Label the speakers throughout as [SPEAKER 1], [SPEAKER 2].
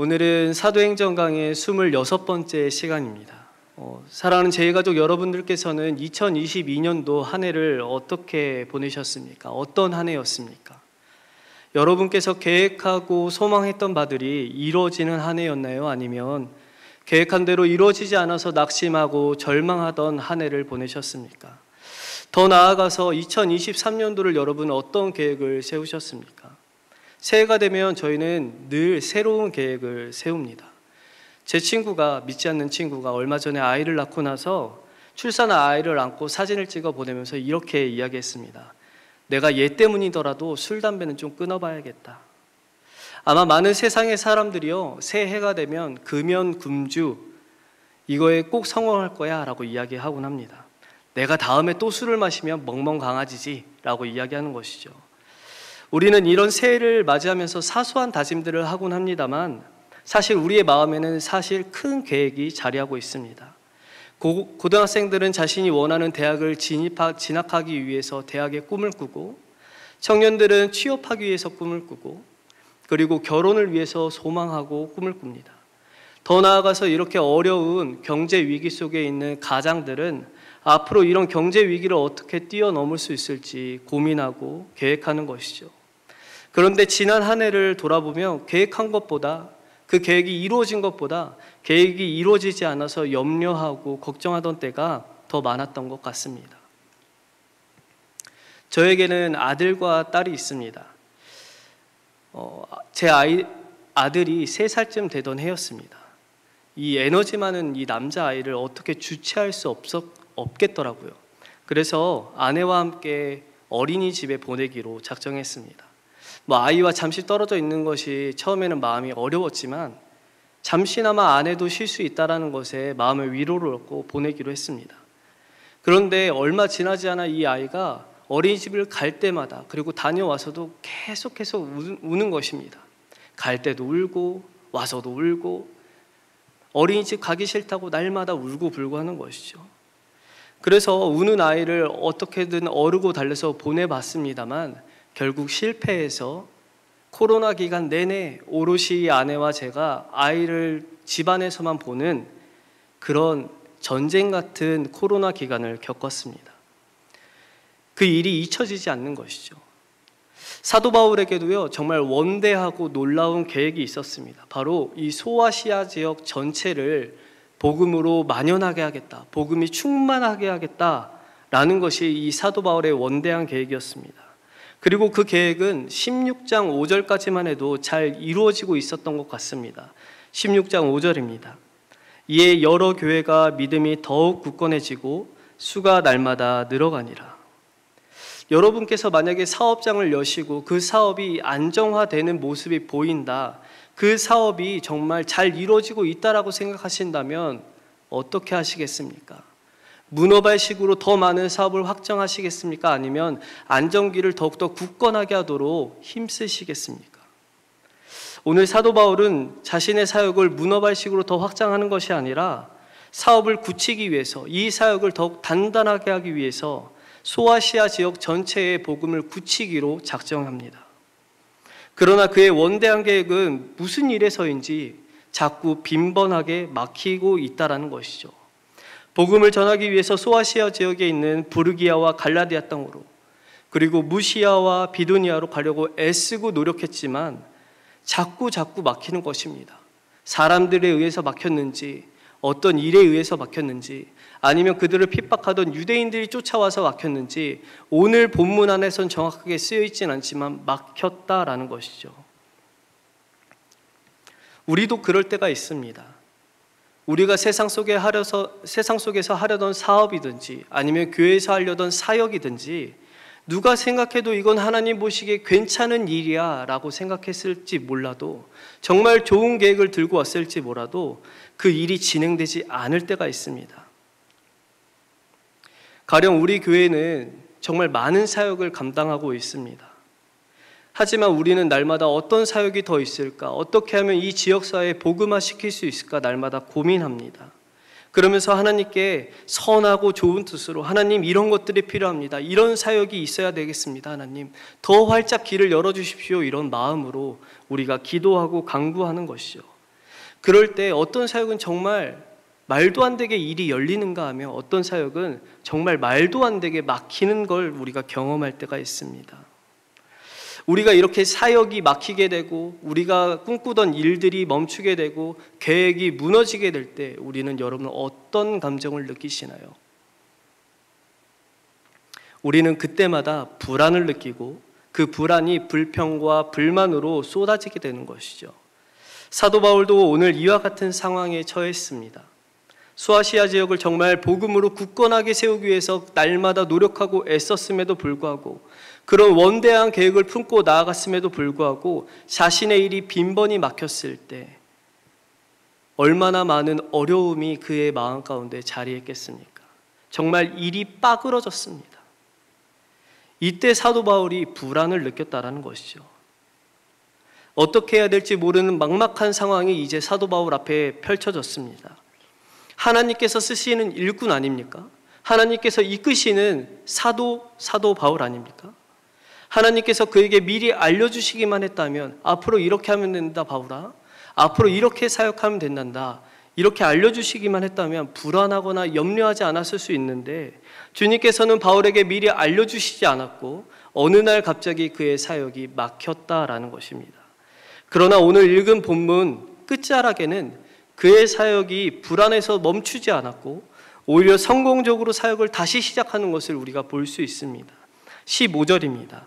[SPEAKER 1] 오늘은 사도행전 강의 26번째 시간입니다. 사랑하는 제2가족 여러분들께서는 2022년도 한 해를 어떻게 보내셨습니까? 어떤 한 해였습니까? 여러분께서 계획하고 소망했던 바들이 이루어지는 한 해였나요? 아니면 계획한 대로 이루어지지 않아서 낙심하고 절망하던 한 해를 보내셨습니까? 더 나아가서 2023년도를 여러분 어떤 계획을 세우셨습니까? 새해가 되면 저희는 늘 새로운 계획을 세웁니다. 제 친구가, 믿지 않는 친구가 얼마 전에 아이를 낳고 나서 출산한 아이를 안고 사진을 찍어 보내면서 이렇게 이야기했습니다. 내가 얘 때문이더라도 술, 담배는 좀 끊어봐야겠다. 아마 많은 세상의 사람들이요, 새해가 되면 금연, 금주 이거에 꼭 성공할 거야 라고 이야기하곤 합니다. 내가 다음에 또 술을 마시면 멍멍 강아지지 라고 이야기하는 것이죠. 우리는 이런 새해를 맞이하면서 사소한 다짐들을 하곤 합니다만 사실 우리의 마음에는 사실 큰 계획이 자리하고 있습니다. 고등학생들은 자신이 원하는 대학을 진학하기 위해서 대학의 꿈을 꾸고, 청년들은 취업하기 위해서 꿈을 꾸고, 그리고 결혼을 위해서 소망하고 꿈을 꿉니다. 더 나아가서 이렇게 어려운 경제 위기 속에 있는 가장들은 앞으로 이런 경제 위기를 어떻게 뛰어넘을 수 있을지 고민하고 계획하는 것이죠. 그런데 지난 한 해를 돌아보며 계획한 것보다, 그 계획이 이루어진 것보다 계획이 이루어지지 않아서 염려하고 걱정하던 때가 더 많았던 것 같습니다. 저에게는 아들과 딸이 있습니다. 제 아들이 3살쯤 되던 해였습니다. 이 에너지 많은 이 남자아이를 어떻게 주체할 수 없겠더라고요. 그래서 아내와 함께 어린이집에 보내기로 작정했습니다. 아이와 잠시 떨어져 있는 것이 처음에는 마음이 어려웠지만 잠시나마 아내도 쉴 수 있다는 것에 마음의 위로를 얻고 보내기로 했습니다. 그런데 얼마 지나지 않아 이 아이가 어린이집을 갈 때마다, 그리고 다녀와서도 계속 우는 것입니다. 갈 때도 울고 와서도 울고 어린이집 가기 싫다고 날마다 울고 불고 하는 것이죠. 그래서 우는 아이를 어떻게든 어르고 달래서 보내봤습니다만 결국 실패해서 코로나 기간 내내 오롯이 아내와 제가 아이를 집안에서만 보는 그런 전쟁 같은 코로나 기간을 겪었습니다. 그 일이 잊혀지지 않는 것이죠. 사도 바울에게도요, 정말 원대하고 놀라운 계획이 있었습니다. 바로 이 소아시아 지역 전체를 복음으로 만연하게 하겠다, 복음이 충만하게 하겠다라는 것이 이 사도 바울의 원대한 계획이었습니다. 그리고 그 계획은 16장 5절까지만 해도 잘 이루어지고 있었던 것 같습니다. 16장 5절입니다. 이에 여러 교회가 믿음이 더욱 굳건해지고 수가 날마다 늘어가니라. 여러분께서 만약에 사업장을 여시고 그 사업이 안정화되는 모습이 보인다, 그 사업이 정말 잘 이루어지고 있다라고 생각하신다면 어떻게 하시겠습니까? 문어발식으로 더 많은 사업을 확장하시겠습니까? 아니면 안정기를 더욱더 굳건하게 하도록 힘쓰시겠습니까? 오늘 사도 바울은 자신의 사역을 문어발식으로 더 확장하는 것이 아니라 사업을 굳히기 위해서, 이 사역을 더욱 단단하게 하기 위해서 소아시아 지역 전체의 복음을 굳히기로 작정합니다. 그러나 그의 원대한 계획은 무슨 일에서인지 자꾸 빈번하게 막히고 있다는 것이죠. 복음을 전하기 위해서 소아시아 지역에 있는 부르기아와 갈라디아 땅으로, 그리고 무시아와 비두니아로 가려고 애쓰고 노력했지만 자꾸 막히는 것입니다. 사람들에 의해서 막혔는지, 어떤 일에 의해서 막혔는지, 아니면 그들을 핍박하던 유대인들이 쫓아와서 막혔는지 오늘 본문 안에선 정확하게 쓰여 있지는 않지만 막혔다라는 것이죠. 우리도 그럴 때가 있습니다. 우리가 세상 속에서 하려던 사업이든지 아니면 교회에서 하려던 사역이든지 누가 생각해도 이건 하나님 보시기에 괜찮은 일이야 라고 생각했을지 몰라도, 정말 좋은 계획을 들고 왔을지 몰라도 그 일이 진행되지 않을 때가 있습니다. 가령 우리 교회는 정말 많은 사역을 감당하고 있습니다. 하지만 우리는 날마다 어떤 사역이 더 있을까? 어떻게 하면 이 지역사회에 복음화 시킬 수 있을까? 날마다 고민합니다. 그러면서 하나님께 선하고 좋은 뜻으로, 하나님 이런 것들이 필요합니다, 이런 사역이 있어야 되겠습니다, 하나님 더 활짝 길을 열어주십시오, 이런 마음으로 우리가 기도하고 간구하는 것이죠. 그럴 때 어떤 사역은 정말 말도 안 되게 일이 열리는가 하며 어떤 사역은 정말 말도 안 되게 막히는 걸 우리가 경험할 때가 있습니다. 우리가 이렇게 사역이 막히게 되고 우리가 꿈꾸던 일들이 멈추게 되고 계획이 무너지게 될 때 우리는 여러분 어떤 감정을 느끼시나요? 우리는 그때마다 불안을 느끼고 그 불안이 불평과 불만으로 쏟아지게 되는 것이죠. 사도 바울도 오늘 이와 같은 상황에 처했습니다. 수아시아 지역을 정말 복음으로 굳건하게 세우기 위해서 날마다 노력하고 애썼음에도 불구하고 그런 원대한 계획을 품고 나아갔음에도 불구하고 자신의 일이 빈번히 막혔을 때 얼마나 많은 어려움이 그의 마음 가운데 자리했겠습니까? 정말 일이 빠그러졌습니다. 이때 사도 바울이 불안을 느꼈다라는 것이죠. 어떻게 해야 될지 모르는 막막한 상황이 이제 사도 바울 앞에 펼쳐졌습니다. 하나님께서 쓰시는 일꾼 아닙니까? 하나님께서 이끄시는 사도 바울 아닙니까? 하나님께서 그에게 미리 알려주시기만 했다면 앞으로 이렇게 하면 된다 바울아, 앞으로 이렇게 사역하면 된단다, 이렇게 알려주시기만 했다면 불안하거나 염려하지 않았을 수 있는데 주님께서는 바울에게 미리 알려주시지 않았고 어느 날 갑자기 그의 사역이 막혔다라는 것입니다. 그러나 오늘 읽은 본문 끝자락에는 그의 사역이 불안해서 멈추지 않았고 오히려 성공적으로 사역을 다시 시작하는 것을 우리가 볼 수 있습니다. 15절입니다.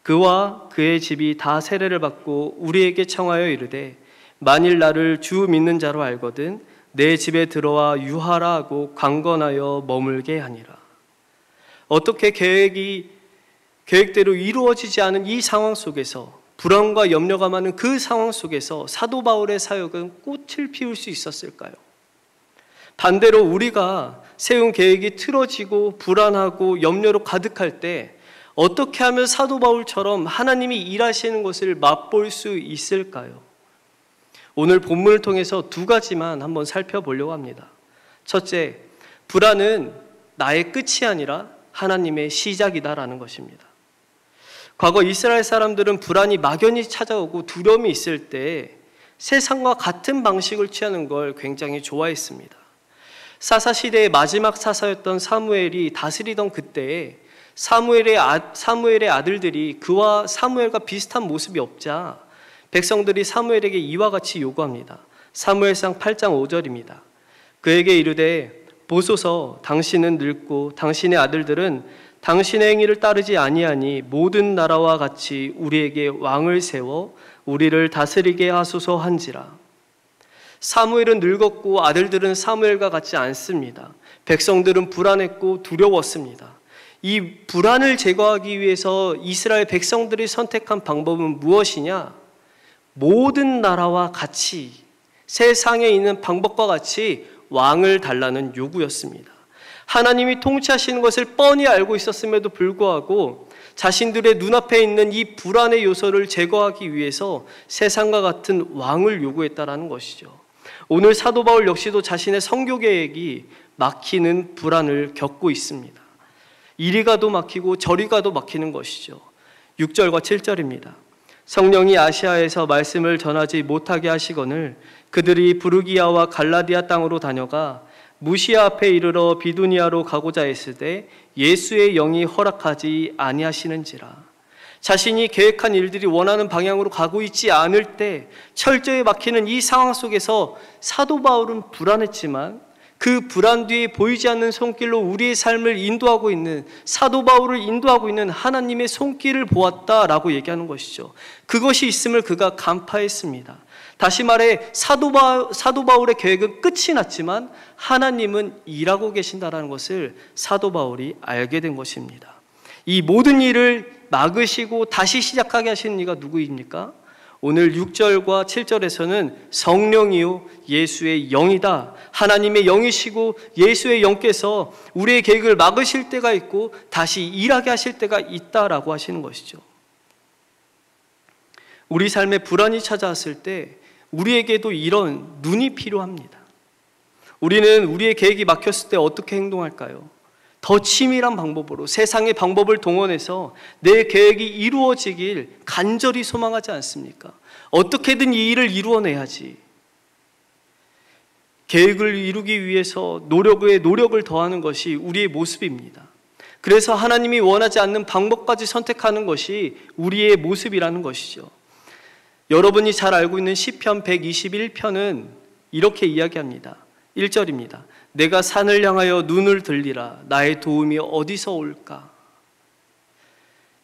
[SPEAKER 1] 그와 그의 집이 다 세례를 받고 우리에게 청하여 이르되 만일 나를 주 믿는 자로 알거든 내 집에 들어와 유하라 하고 강건하여 머물게 하니라. 어떻게 계획대로 이루어지지 않은 이 상황 속에서 불안과 염려가 많은 그 상황 속에서 사도 바울의 사역은 꽃을 피울 수 있었을까요? 반대로 우리가 세운 계획이 틀어지고 불안하고 염려로 가득할 때 어떻게 하면 사도 바울처럼 하나님이 일하시는 것을 맛볼 수 있을까요? 오늘 본문을 통해서 두 가지만 한번 살펴보려고 합니다. 첫째, 불안은 나의 끝이 아니라 하나님의 시작이다라는 것입니다. 과거 이스라엘 사람들은 불안이 막연히 찾아오고 두려움이 있을 때 세상과 같은 방식을 취하는 걸 굉장히 좋아했습니다. 사사 시대의 마지막 사사였던 사무엘이 다스리던 그때에 사무엘의 아들들이 그와 사무엘과 비슷한 모습이 없자 백성들이 사무엘에게 이와 같이 요구합니다. 사무엘상 8장 5절입니다. 그에게 이르되 보소서 당신은 늙고 당신의 아들들은 당신의 행위를 따르지 아니하니 모든 나라와 같이 우리에게 왕을 세워 우리를 다스리게 하소서 한지라. 사무엘은 늙었고 아들들은 사무엘과 같지 않습니다. 백성들은 불안했고 두려웠습니다. 이 불안을 제거하기 위해서 이스라엘 백성들이 선택한 방법은 무엇이냐? 모든 나라와 같이 세상에 있는 방법과 같이 왕을 달라는 요구였습니다. 하나님이 통치하시는 것을 뻔히 알고 있었음에도 불구하고 자신들의 눈앞에 있는 이 불안의 요소를 제거하기 위해서 세상과 같은 왕을 요구했다라는 것이죠. 오늘 사도 바울 역시도 자신의 선교 계획이 막히는 불안을 겪고 있습니다. 이리 가도 막히고 저리 가도 막히는 것이죠. 6절과 7절입니다. 성령이 아시아에서 말씀을 전하지 못하게 하시거늘 그들이 부르기아와 갈라디아 땅으로 다녀가 무시아 앞에 이르러 비두니아로 가고자 했을 때 예수의 영이 허락하지 아니하시는지라. 자신이 계획한 일들이 원하는 방향으로 가고 있지 않을 때 철저히 막히는 이 상황 속에서 사도 바울은 불안했지만 그 불안 뒤에 보이지 않는 손길로 우리의 삶을 인도하고 있는, 사도 바울을 인도하고 있는 하나님의 손길을 보았다라고 얘기하는 것이죠. 그것이 있음을 그가 간파했습니다. 다시 말해 사도 바울의 계획은 끝이 났지만 하나님은 일하고 계신다라는 것을 사도 바울이 알게 된 것입니다. 이 모든 일을 막으시고 다시 시작하게 하시는 이가 누구입니까? 오늘 6절과 7절에서는 성령이요 예수의 영이다. 하나님의 영이시고 예수의 영께서 우리의 계획을 막으실 때가 있고 다시 일하게 하실 때가 있다라고 하시는 것이죠. 우리 삶에 불안이 찾아왔을 때 우리에게도 이런 눈이 필요합니다. 우리는 우리의 계획이 막혔을 때 어떻게 행동할까요? 더 치밀한 방법으로 세상의 방법을 동원해서 내 계획이 이루어지길 간절히 소망하지 않습니까? 어떻게든 이 일을 이루어내야지. 계획을 이루기 위해서 노력을 더하는 것이 우리의 모습입니다. 그래서 하나님이 원하지 않는 방법까지 선택하는 것이 우리의 모습이라는 것이죠. 여러분이 잘 알고 있는 시편 121편은 이렇게 이야기합니다. 1절입니다. 내가 산을 향하여 눈을 들리라. 나의 도움이 어디서 올까?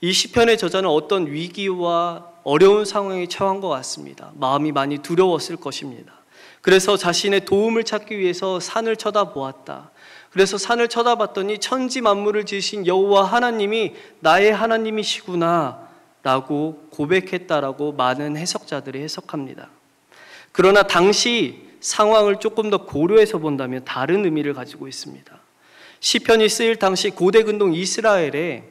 [SPEAKER 1] 이 시편의 저자는 어떤 위기와 어려운 상황에 처한 것 같습니다. 마음이 많이 두려웠을 것입니다. 그래서 자신의 도움을 찾기 위해서 산을 쳐다보았다. 그래서 산을 쳐다봤더니 천지 만물을 지으신 여호와 하나님이 나의 하나님이시구나 라고 고백했다라고 많은 해석자들이 해석합니다. 그러나 당시 상황을 조금 더 고려해서 본다면 다른 의미를 가지고 있습니다. 시편이 쓰일 당시 고대 근동 이스라엘에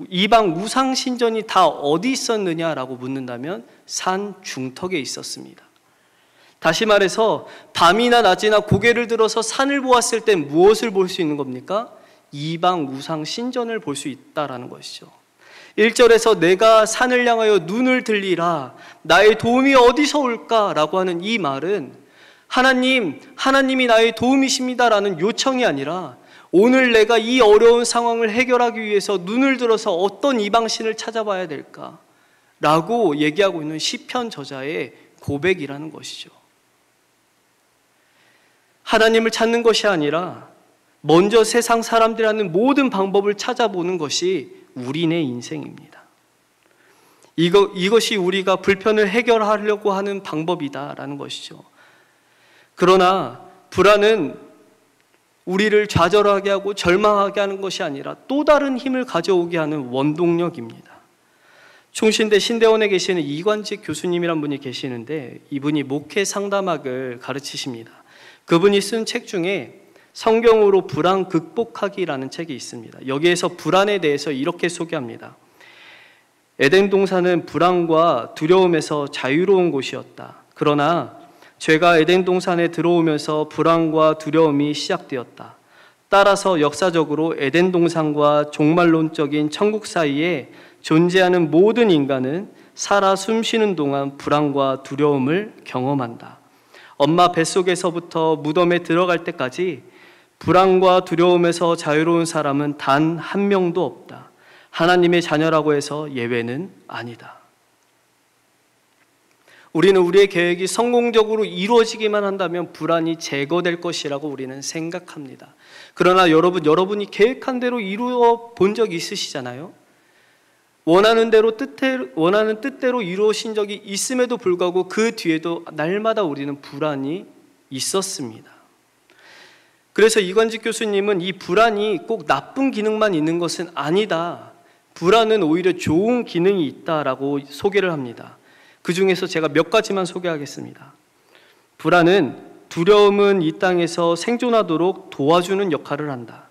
[SPEAKER 1] 이방 우상 신전이 다 어디 있었느냐라고 묻는다면 산 중턱에 있었습니다. 다시 말해서 밤이나 낮이나 고개를 들어서 산을 보았을 땐 무엇을 볼 수 있는 겁니까? 이방 우상 신전을 볼 수 있다라는 것이죠. 1절에서 내가 산을 향하여 눈을 들리라. 나의 도움이 어디서 올까라고 하는 이 말은 하나님이 나의 도움이십니다라는 요청이 아니라 오늘 내가 이 어려운 상황을 해결하기 위해서 눈을 들어서 어떤 이방신을 찾아봐야 될까라고 얘기하고 있는 시편 저자의 고백이라는 것이죠. 하나님을 찾는 것이 아니라 먼저 세상 사람들이 하는 모든 방법을 찾아보는 것이 우리네 인생입니다. 이것이 우리가 불편을 해결하려고 하는 방법이다라는 것이죠. 그러나 불안은 우리를 좌절하게 하고 절망하게 하는 것이 아니라 또 다른 힘을 가져오게 하는 원동력입니다. 충신대 신대원에 계시는 이관직 교수님이란 분이 계시는데 이분이 목회 상담학을 가르치십니다. 그분이 쓴 책 중에 성경으로 불안 극복하기라는 책이 있습니다. 여기에서 불안에 대해서 이렇게 소개합니다. 에덴 동산은 불안과 두려움에서 자유로운 곳이었다. 그러나 죄가 에덴 동산에 들어오면서 불안과 두려움이 시작되었다. 따라서 역사적으로 에덴 동산과 종말론적인 천국 사이에 존재하는 모든 인간은 살아 숨쉬는 동안 불안과 두려움을 경험한다. 엄마 뱃속에서부터 무덤에 들어갈 때까지 불안과 두려움에서 자유로운 사람은 단 한 명도 없다. 하나님의 자녀라고 해서 예외는 아니다. 우리는 우리의 계획이 성공적으로 이루어지기만 한다면 불안이 제거될 것이라고 우리는 생각합니다. 그러나 여러분이 계획한 대로 이루어 본 적 있으시잖아요? 원하는 뜻대로 이루어진 적이 있음에도 불구하고 그 뒤에도 날마다 우리는 불안이 있었습니다. 그래서 이관직 교수님은 이 불안이 꼭 나쁜 기능만 있는 것은 아니다. 불안은 오히려 좋은 기능이 있다라고 소개를 합니다. 그 중에서 제가 몇 가지만 소개하겠습니다. 두려움은 이 땅에서 생존하도록 도와주는 역할을 한다.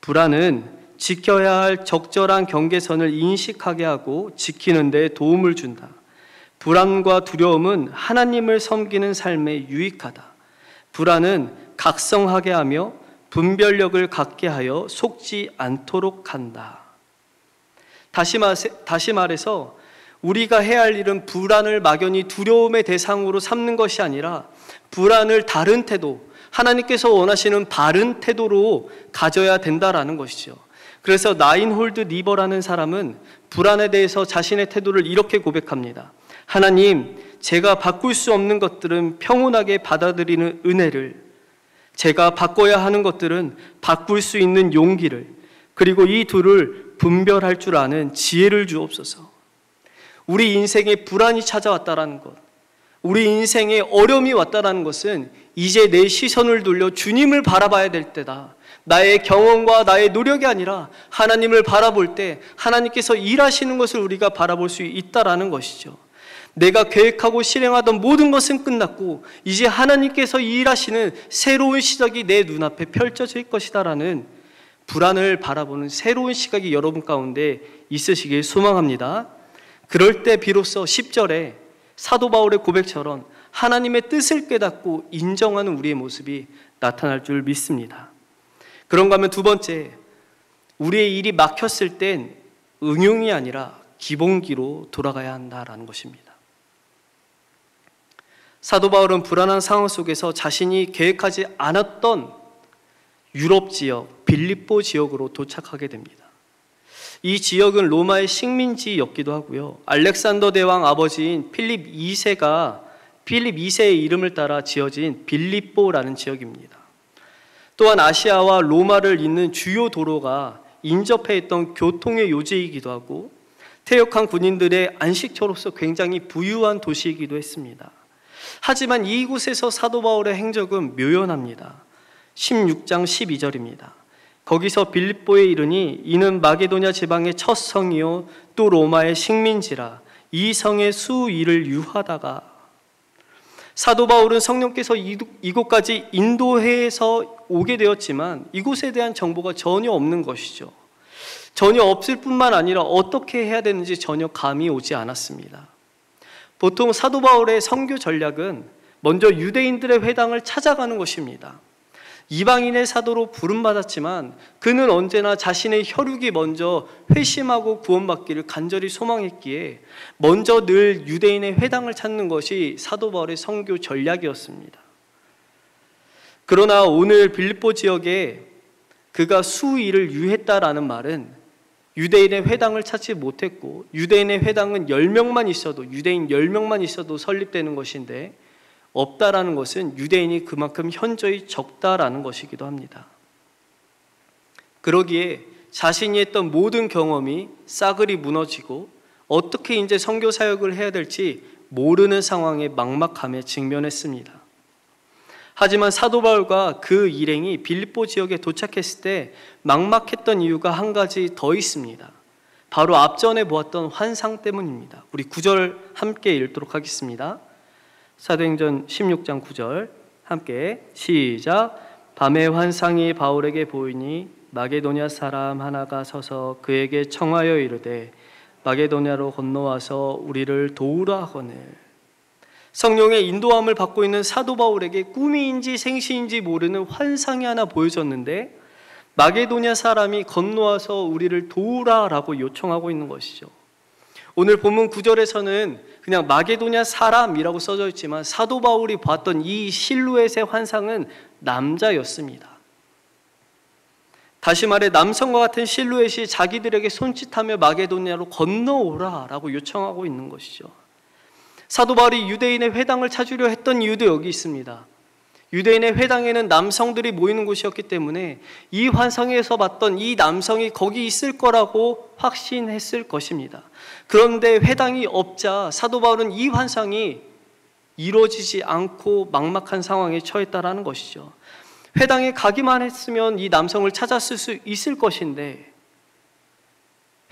[SPEAKER 1] 불안은 지켜야 할 적절한 경계선을 인식하게 하고 지키는 데 도움을 준다. 불안과 두려움은 하나님을 섬기는 삶에 유익하다. 불안은 각성하게 하며 분별력을 갖게 하여 속지 않도록 한다. 다시 말해서 우리가 해야 할 일은 불안을 막연히 두려움의 대상으로 삼는 것이 아니라 불안을 다른 태도, 하나님께서 원하시는 바른 태도로 가져야 된다라는 것이죠. 그래서 나인홀드 리버라는 사람은 불안에 대해서 자신의 태도를 이렇게 고백합니다. 하나님, 제가 바꿀 수 없는 것들은 평온하게 받아들이는 은혜를, 제가 바꿔야 하는 것들은 바꿀 수 있는 용기를, 그리고 이 둘을 분별할 줄 아는 지혜를 주옵소서. 우리 인생에 불안이 찾아왔다라는 것, 우리 인생에 어려움이 왔다라는 것은 이제 내 시선을 돌려 주님을 바라봐야 될 때다. 나의 경험과 나의 노력이 아니라 하나님을 바라볼 때 하나님께서 일하시는 것을 우리가 바라볼 수 있다라는 것이죠. 내가 계획하고 실행하던 모든 것은 끝났고 이제 하나님께서 일하시는 새로운 시작이 내 눈앞에 펼쳐질 것이다라는 불안을 바라보는 새로운 시각이 여러분 가운데 있으시길 소망합니다. 그럴 때 비로소 10절에 사도 바울의 고백처럼 하나님의 뜻을 깨닫고 인정하는 우리의 모습이 나타날 줄 믿습니다. 그런가 하면 두 번째, 우리의 일이 막혔을 땐 응용이 아니라 기본기로 돌아가야 한다라는 것입니다. 사도 바울은 불안한 상황 속에서 자신이 계획하지 않았던 유럽 지역, 빌립보 지역으로 도착하게 됩니다. 이 지역은 로마의 식민지였기도 하고요. 알렉산더 대왕 아버지인 필립 2세의 이름을 따라 지어진 빌립보라는 지역입니다. 또한 아시아와 로마를 잇는 주요 도로가 인접해 있던 교통의 요지이기도 하고 퇴역한 군인들의 안식처로서 굉장히 부유한 도시이기도 했습니다. 하지만 이곳에서 사도 바울의 행적은 묘연합니다. 16장 12절입니다. 거기서 빌립보에 이르니 이는 마게도냐 지방의 첫 성이요 또 로마의 식민지라. 이 성의 수일을 유하다가. 사도 바울은 성령께서 이곳까지 인도해서 오게 되었지만 이곳에 대한 정보가 전혀 없는 것이죠. 전혀 없을 뿐만 아니라 어떻게 해야 되는지 전혀 감이 오지 않았습니다. 보통 사도 바울의 선교 전략은 먼저 유대인들의 회당을 찾아가는 것입니다. 이방인의 사도로 부름받았지만 그는 언제나 자신의 혈육이 먼저 회심하고 구원받기를 간절히 소망했기에 먼저 늘 유대인의 회당을 찾는 것이 사도 바울의 선교 전략이었습니다. 그러나 오늘 빌립보 지역에 그가 수일을 유했다라는 말은 유대인의 회당을 찾지 못했고 유대인의 회당은 10명만 있어도 유대인 10명만 있어도 설립되는 것인데 없다라는 것은 유대인이 그만큼 현저히 적다라는 것이기도 합니다. 그러기에 자신이 했던 모든 경험이 싸그리 무너지고 어떻게 이제 선교 사역을 해야 될지 모르는 상황에 막막함에 직면했습니다. 하지만 사도 바울과 그 일행이 빌립보 지역에 도착했을 때 막막했던 이유가 한 가지 더 있습니다. 바로 앞전에 보았던 환상 때문입니다. 우리 9절 함께 읽도록 하겠습니다. 사도행전 16장 9절 함께 시작. 밤에 환상이 바울에게 보이니 마게도냐 사람 하나가 서서 그에게 청하여 이르되 마게도냐로 건너와서 우리를 도우라 하거늘. 성령의 인도함을 받고 있는 사도 바울에게 꿈인지 생시인지 모르는 환상이 하나 보여졌는데 마게도냐 사람이 건너와서 우리를 도우라라고 요청하고 있는 것이죠. 오늘 본문 9절에서는 그냥 마게도냐 사람이라고 써져 있지만 사도 바울이 봤던 이 실루엣의 환상은 남자였습니다. 다시 말해 남성과 같은 실루엣이 자기들에게 손짓하며 마게도냐로 건너오라라고 요청하고 있는 것이죠. 사도 바울이 유대인의 회당을 찾으려 했던 이유도 여기 있습니다. 유대인의 회당에는 남성들이 모이는 곳이었기 때문에 이 환상에서 봤던 이 남성이 거기 있을 거라고 확신했을 것입니다. 그런데 회당이 없자 사도 바울은 이 환상이 이루어지지 않고 막막한 상황에 처했다라는 것이죠. 회당에 가기만 했으면 이 남성을 찾았을 수 있을 것인데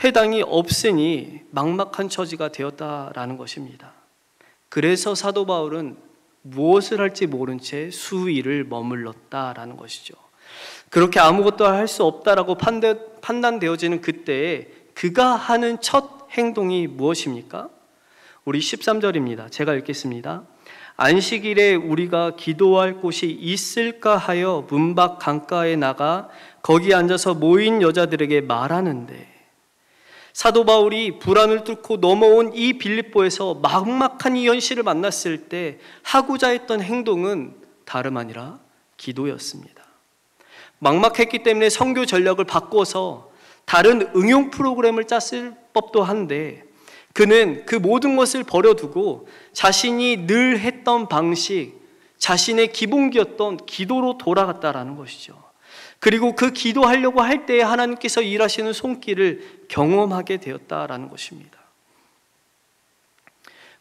[SPEAKER 1] 회당이 없으니 막막한 처지가 되었다라는 것입니다. 그래서 사도 바울은 무엇을 할지 모른 채 수일을 머물렀다라는 것이죠. 그렇게 아무것도 할 수 없다라고 판단되어지는 그때에 그가 하는 첫 행동이 무엇입니까? 우리 13절입니다. 제가 읽겠습니다. 안식일에 우리가 기도할 곳이 있을까 하여 문 밖 강가에 나가 거기 앉아서 모인 여자들에게 말하는데. 사도 바울이 불안을 뚫고 넘어온 이 빌립보에서 막막한 이 현실을 만났을 때 하고자 했던 행동은 다름 아니라 기도였습니다. 막막했기 때문에 선교 전략을 바꿔서 다른 응용 프로그램을 짰을 법도 한데 그는 그 모든 것을 버려두고 자신이 늘 했던 방식, 자신의 기본기였던 기도로 돌아갔다라는 것이죠. 그리고 그 기도하려고 할 때에 하나님께서 일하시는 손길을 경험하게 되었다라는 것입니다.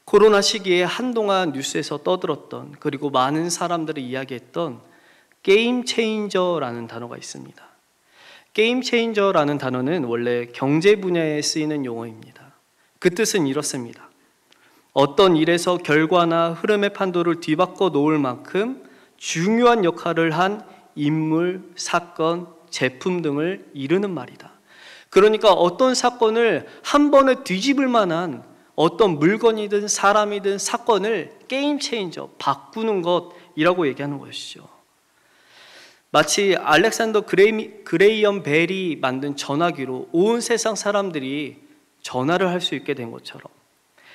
[SPEAKER 1] 코로나 시기에 한동안 뉴스에서 떠들었던 그리고 많은 사람들이 이야기했던 게임 체인저라는 단어가 있습니다. 게임 체인저라는 단어는 원래 경제 분야에 쓰이는 용어입니다. 그 뜻은 이렇습니다. 어떤 일에서 결과나 흐름의 판도를 뒤바꿔 놓을 만큼 중요한 역할을 한 인물, 사건, 제품 등을 이르는 말이다. 그러니까 어떤 사건을 한 번에 뒤집을 만한 어떤 물건이든 사람이든 사건을 게임 체인저, 바꾸는 것이라고 얘기하는 것이죠. 마치 알렉산더 그레이엄 벨이 만든 전화기로 온 세상 사람들이 전화를 할 수 있게 된 것처럼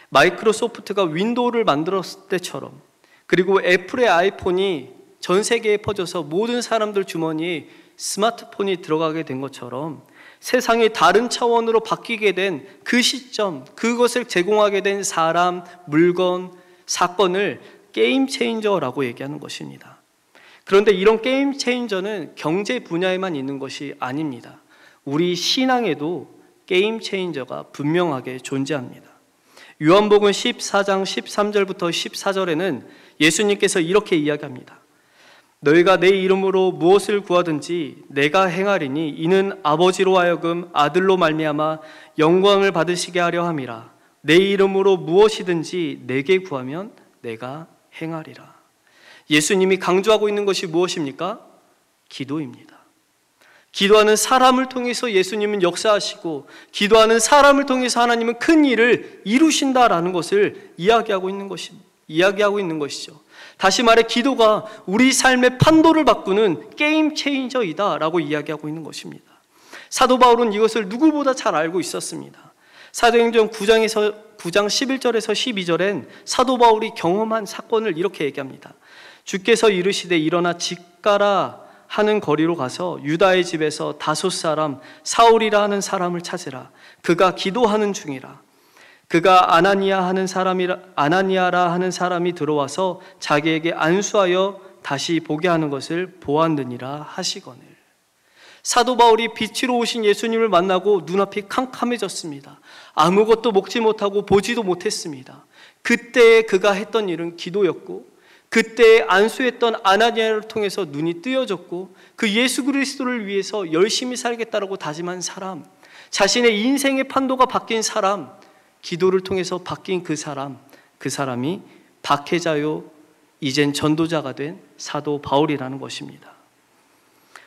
[SPEAKER 1] 마이크로소프트가 윈도우를 만들었을 때처럼 그리고 애플의 아이폰이 전 세계에 퍼져서 모든 사람들 주머니에 스마트폰이 들어가게 된 것처럼 세상이 다른 차원으로 바뀌게 된 그 시점, 그것을 제공하게 된 사람, 물건, 사건을 게임 체인저라고 얘기하는 것입니다. 그런데 이런 게임 체인저는 경제 분야에만 있는 것이 아닙니다. 우리 신앙에도 게임 체인저가 분명하게 존재합니다. 요한복음 14장 13절부터 14절에는 예수님께서 이렇게 이야기합니다. 너희가 내 이름으로 무엇을 구하든지 내가 행하리니 이는 아버지로 하여금 아들로 말미암아 영광을 받으시게 하려 함이라. 내 이름으로 무엇이든지 내게 구하면 내가 행하리라. 예수님이 강조하고 있는 것이 무엇입니까? 기도입니다. 기도하는 사람을 통해서 예수님은 역사하시고 기도하는 사람을 통해서 하나님은 큰 일을 이루신다라는 것을 이야기하고 있는 것이죠. 다시 말해 기도가 우리 삶의 판도를 바꾸는 게임 체인저이다라고 이야기하고 있는 것입니다. 사도 바울은 이것을 누구보다 잘 알고 있었습니다. 사도행전 9장 11절에서 12절엔 사도 바울이 경험한 사건을 이렇게 얘기합니다. 주께서 이르시되 일어나 집가라 하는 거리로 가서 유다의 집에서 다섯 사람 사울이라 하는 사람을 찾으라. 그가 기도하는 중이라. 그가 아나니아라 하는 사람이 들어와서 자기에게 안수하여 다시 보게 하는 것을 보았느니라 하시거늘. 사도 바울이 빛으로 오신 예수님을 만나고 눈앞이 캄캄해졌습니다. 아무것도 먹지 못하고 보지도 못했습니다. 그때 그가 했던 일은 기도였고 그때 안수했던 아나니아를 통해서 눈이 뜨여졌고 그 예수 그리스도를 위해서 열심히 살겠다라고 다짐한 사람, 자신의 인생의 판도가 바뀐 사람, 기도를 통해서 바뀐 그 사람이 박해자요 이젠 전도자가 된 사도 바울이라는 것입니다.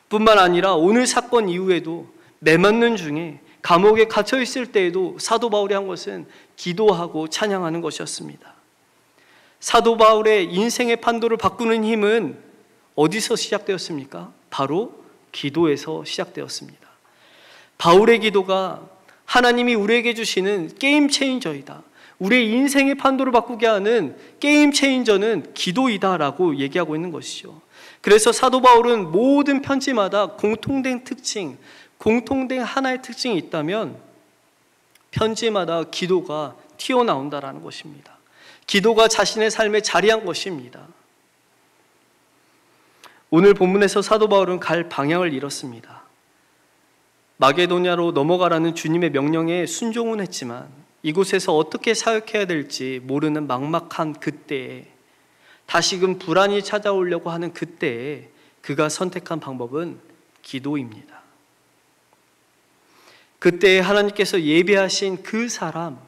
[SPEAKER 1] 뿐만 아니라 오늘 사건 이후에도 매맞는 중에 감옥에 갇혀 있을 때에도 사도 바울이 한 것은 기도하고 찬양하는 것이었습니다. 사도 바울의 인생의 판도를 바꾸는 힘은 어디서 시작되었습니까? 바로 기도에서 시작되었습니다. 바울의 기도가 하나님이 우리에게 주시는 게임 체인저이다. 우리의 인생의 판도를 바꾸게 하는 게임 체인저는 기도이다라고 얘기하고 있는 것이죠. 그래서 사도 바울은 모든 편지마다 공통된 하나의 특징이 있다면 편지마다 기도가 튀어나온다라는 것입니다. 기도가 자신의 삶에 자리한 것입니다. 오늘 본문에서 사도 바울은 갈 방향을 잃었습니다. 마게도냐로 넘어가라는 주님의 명령에 순종은 했지만 이곳에서 어떻게 사역해야 될지 모르는 막막한 그때에 다시금 불안이 찾아오려고 하는 그때에 그가 선택한 방법은 기도입니다. 그때 하나님께서 예비하신 그 사람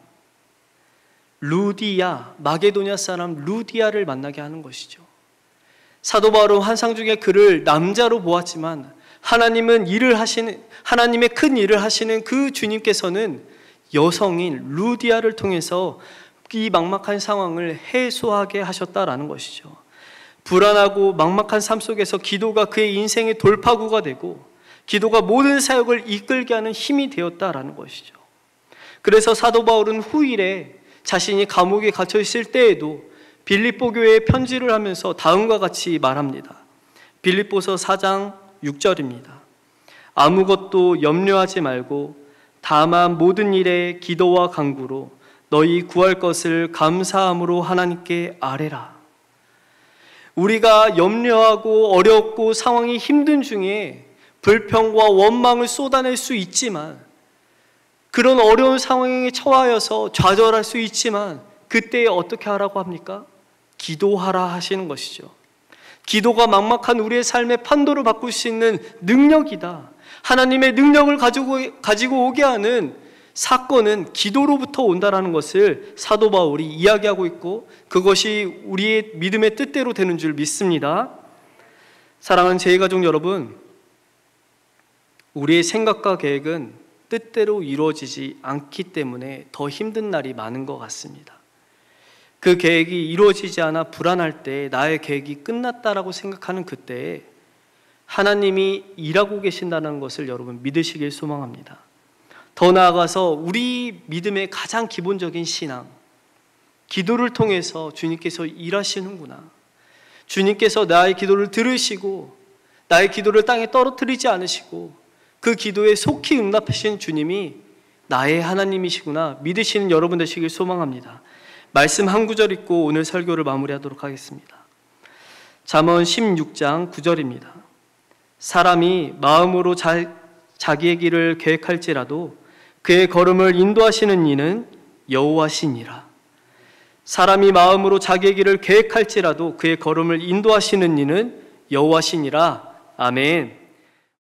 [SPEAKER 1] 루디아, 마게도냐 사람 루디아를 만나게 하는 것이죠. 사도 바울은 환상 중에 그를 남자로 보았지만 하나님의 큰 일을 하시는 그 주님께서는 여성인 루디아를 통해서 이 막막한 상황을 해소하게 하셨다라는 것이죠. 불안하고 막막한 삶 속에서 기도가 그의 인생의 돌파구가 되고 기도가 모든 사역을 이끌게 하는 힘이 되었다라는 것이죠. 그래서 사도 바울은 후일에 자신이 감옥에 갇혀 있을 때에도 빌립보 교회에 편지를 하면서 다음과 같이 말합니다. 빌립보서 4장 6절입니다. 아무것도 염려하지 말고 다만 모든 일에 기도와 간구로 너희 구할 것을 감사함으로 하나님께 아뢰라. 우리가 염려하고 어렵고 상황이 힘든 중에 불평과 원망을 쏟아낼 수 있지만 그런 어려운 상황에 처하여서 좌절할 수 있지만 그때에 어떻게 하라고 합니까? 기도하라 하시는 것이죠. 기도가 막막한 우리의 삶의 판도를 바꿀 수 있는 능력이다. 하나님의 능력을 가지고 오게 하는 사건은 기도로부터 온다라는 것을 사도 바울이 이야기하고 있고 그것이 우리의 믿음의 뜻대로 되는 줄 믿습니다. 사랑하는 제2가족 여러분, 우리의 생각과 계획은 뜻대로 이루어지지 않기 때문에 더 힘든 날이 많은 것 같습니다. 그 계획이 이루어지지 않아 불안할 때 나의 계획이 끝났다라고 생각하는 그때에 하나님이 일하고 계신다는 것을 여러분 믿으시길 소망합니다. 더 나아가서 우리 믿음의 가장 기본적인 신앙, 기도를 통해서 주님께서 일하시는구나. 주님께서 나의 기도를 들으시고 나의 기도를 땅에 떨어뜨리지 않으시고 그 기도에 속히 응답하시는 주님이 나의 하나님이시구나 믿으시는 여러분 되시길 소망합니다. 말씀 한 구절 읽고 오늘 설교를 마무리하도록 하겠습니다. 잠언 16장 9절입니다. 사람이 마음으로 자기의 길을 계획할지라도 그의 걸음을 인도하시는 이는 여호와시니라. 사람이 마음으로 자기의 길을 계획할지라도 그의 걸음을 인도하시는 이는 여호와시니라. 아멘.